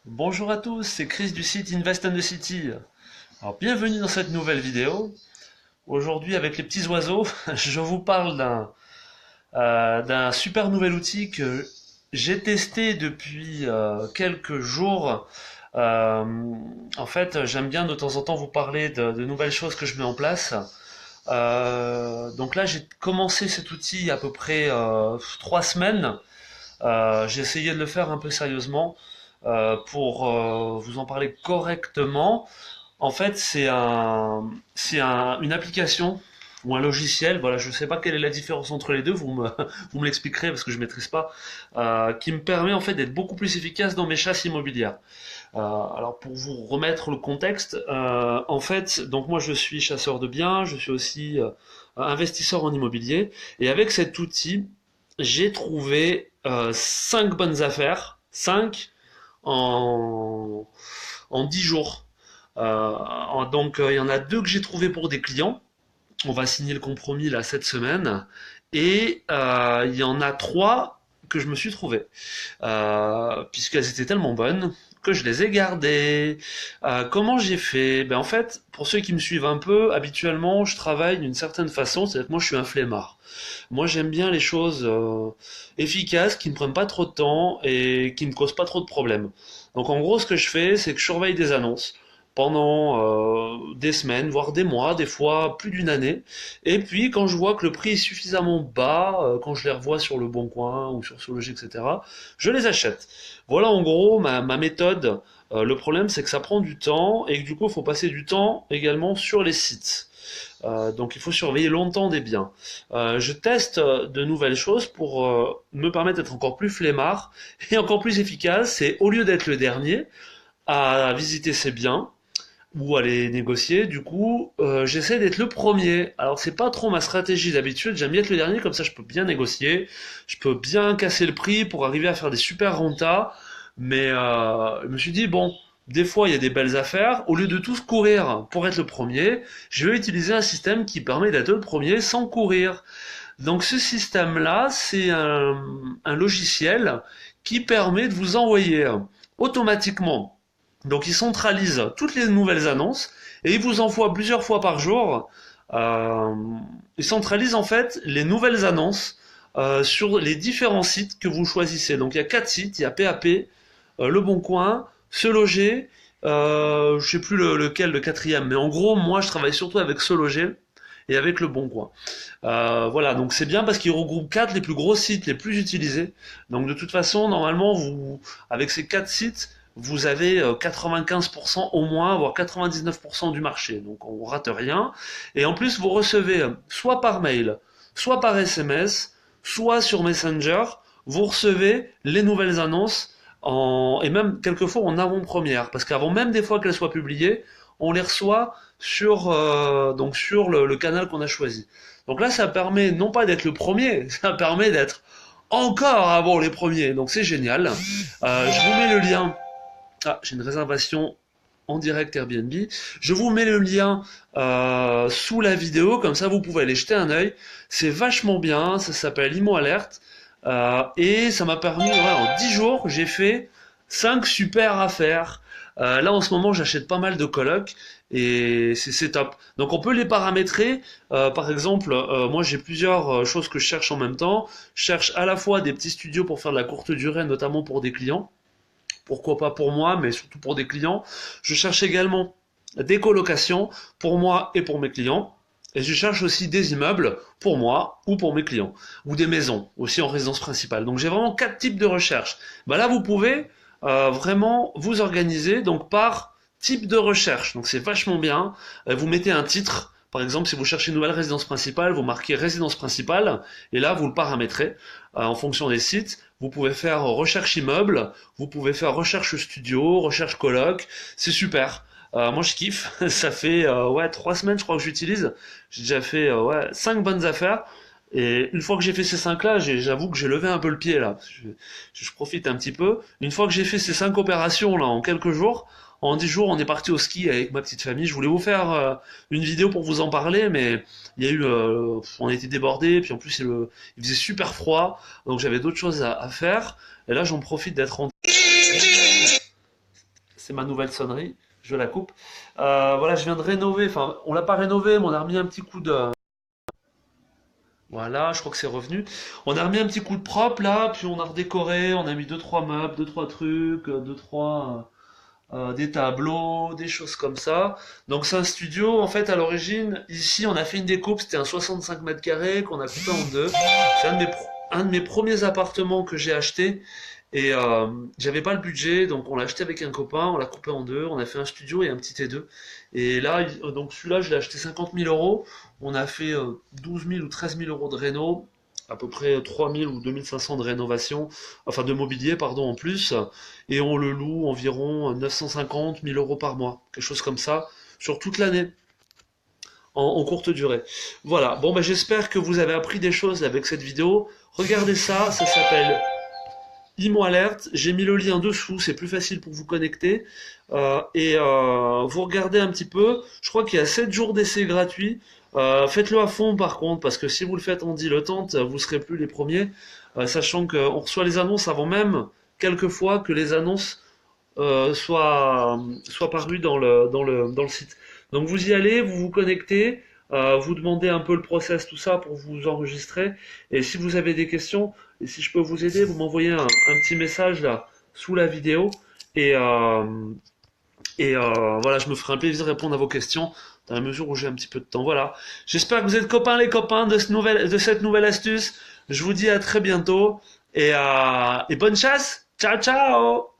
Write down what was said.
Bonjour à tous, c'est Chris du site Invest in the City. Alors bienvenue dans cette nouvelle vidéo. Aujourd'hui avec les petits oiseaux, je vous parle d'un super nouvel outil que j'ai testé depuis quelques jours. Euh, En fait, j'aime bien de temps en temps vous parler de nouvelles choses que je mets en place. Donc là, j'ai commencé cet outil il y a à peu près 3 semaines. J'ai essayé de le faire un peu sérieusement pour vous en parler correctement. En fait, une application ou un logiciel. Voilà, je ne sais pas quelle est la différence entre les deux. Vous me l'expliquerez parce que je ne maîtrise pas. Qui me permet en fait d'être beaucoup plus efficace dans mes chasses immobilières. Alors pour vous remettre le contexte, en fait, donc moi je suis chasseur de biens, je suis aussi investisseur en immobilier, et avec cet outil, j'ai trouvé 5 bonnes affaires, 5 en, en 10 jours. Donc il y en a deux que j'ai trouvé pour des clients. On va signer le compromis là cette semaine. Et il y en a 3 que je me suis trouvé. Puisqu'elles étaient tellement bonnes que je les ai gardées. Comment j'ai fait? En fait, pour ceux qui me suivent un peu, habituellement, je travaille d'une certaine façon, c'est-à-dire que moi, je suis un flemmard. Moi, j'aime bien les choses efficaces, qui ne prennent pas trop de temps et qui ne causent pas trop de problèmes. Donc, en gros, ce que je fais, c'est que je surveille des annonces pendant des semaines, voire des mois, des fois plus d'une année. Et puis, quand je vois que le prix est suffisamment bas, quand je les revois sur le Bon Coin ou sur Sology, etc., je les achète. Voilà en gros ma méthode. Le problème, c'est que ça prend du temps et que du coup, il faut passer du temps également sur les sites. Donc, il faut surveiller longtemps des biens. Je teste de nouvelles choses pour me permettre d'être encore plus flemmard et encore plus efficace. C'est au lieu d'être le dernier à visiter ces biens, ou à les négocier. Du coup, j'essaie d'être le premier. Alors c'est pas trop ma stratégie d'habitude. J'aime bien être le dernier, comme ça je peux bien négocier, je peux bien casser le prix pour arriver à faire des super rentas. Mais je me suis dit bon, des fois il y a des belles affaires. Au lieu de tous courir pour être le premier, je vais utiliser un système qui permet d'être le premier sans courir. Donc ce système-là, c'est un logiciel qui permet de vous envoyer automatiquement. Donc il centralise toutes les nouvelles annonces et il vous envoie plusieurs fois par jour. Euh, il centralise en fait les nouvelles annonces sur les différents sites que vous choisissez. Donc il y a 4 sites, il y a PAP, Le Bon Coin, Se Loger, je sais plus lequel, le quatrième, mais en gros moi je travaille surtout avec Se Loger et avec Le Bon Coin. Voilà, donc c'est bien parce qu'il regroupe 4 les plus gros sites les plus utilisés. Donc de toute façon, normalement, avec ces 4 sites, vous avez 95% au moins, voire 99% du marché. Donc on rate rien. Et en plus, vous recevez soit par mail, soit par SMS, soit sur Messenger, vous recevez les nouvelles annonces et même quelquefois en avant-première. Parce qu'avant même des fois qu'elles soient publiées, on les reçoit sur le canal qu'on a choisi. Donc là, ça permet non pas d'être le premier, ça permet d'être encore avant les premiers. Donc c'est génial. Je vous mets le lien. Ah, j'ai une réservation en direct Airbnb. Je vous mets le lien sous la vidéo, comme ça vous pouvez aller jeter un œil. C'est vachement bien, ça s'appelle Imo Alert. Et ça m'a permis, en 10 jours, j'ai fait 5 super affaires. Là en ce moment j'achète pas mal de colocs et c'est top. Donc on peut les paramétrer. Par exemple, moi j'ai plusieurs choses que je cherche en même temps. Je cherche à la fois des petits studios pour faire de la courte durée, notamment pour des clients. Pourquoi pas pour moi, mais surtout pour des clients. Je cherche également des colocations pour moi et pour mes clients. Et je cherche aussi des immeubles pour moi ou pour mes clients. Ou des maisons, aussi en résidence principale. Donc j'ai vraiment 4 types de recherche. Là, vous pouvez vraiment vous organiser donc par type de recherche. Donc c'est vachement bien. Vous mettez un titre. Par exemple, si vous cherchez une nouvelle résidence principale, vous marquez résidence principale et là vous le paramétrez en fonction des sites. Vous pouvez faire recherche immeuble, vous pouvez faire recherche studio, recherche coloc. C'est super. Moi je kiffe. Ça fait 3 semaines je crois que j'utilise. J'ai déjà fait 5 bonnes affaires. Et une fois que j'ai fait ces 5 là, j'avoue que j'ai levé un peu le pied là. Je profite un petit peu. Une fois que j'ai fait ces 5 opérations là en quelques jours, en 10 jours, on est parti au ski avec ma petite famille. Je voulais vous faire une vidéo pour vous en parler, mais on a été débordés, puis en plus il faisait super froid, donc j'avais d'autres choses à faire. Et là, j'en profite d'être rentré. c'est ma nouvelle sonnerie, je la coupe. Voilà, je viens de rénover, enfin, on l'a pas rénové, mais on a remis un petit coup de... Voilà, je crois que c'est revenu. On a remis un petit coup de propre là, puis on a redécoré, on a mis deux trois meubles, deux trois trucs, deux trois des tableaux, des choses comme ça. Donc c'est un studio, en fait, à l'origine, ici, on a fait une découpe, c'était un 65 mètres carrés qu'on a coupé en deux. C'est un de mes premiers appartements que j'ai acheté. Et j'avais pas le budget, donc on l'a acheté avec un copain, on l'a coupé en deux, on a fait un studio et un petit T2. Et là, donc celui-là, je l'ai acheté 50 000 euros. On a fait 12 000 ou 13 000 euros de réno, à peu près 3 000 ou 2 500 de rénovation, enfin de mobilier, pardon, en plus. Et on le loue environ 950 000 euros par mois, quelque chose comme ça, sur toute l'année, en courte durée. Voilà, bon, ben, j'espère que vous avez appris des choses avec cette vidéo. Regardez ça, ça s'appelle Imo Alert, j'ai mis le lien dessous, c'est plus facile pour vous connecter. Vous regardez un petit peu, je crois qu'il y a 7 jours d'essai gratuit. Faites-le à fond par contre, parce que si vous le faites en dilettante, vous serez plus les premiers. Sachant qu'on reçoit les annonces avant même, quelquefois, que les annonces soient parues dans le site. Donc vous y allez, vous vous connectez, vous demandez un peu le process, tout ça, pour vous enregistrer. Et si vous avez des questions, et si je peux vous aider, vous m'envoyez un petit message là sous la vidéo et, euh, voilà, je me ferai un plaisir de répondre à vos questions dans la mesure où j'ai un petit peu de temps. Voilà. J'espère que vous êtes copains les copains de cette nouvelle astuce. Je vous dis à très bientôt et bonne chasse. Ciao ciao.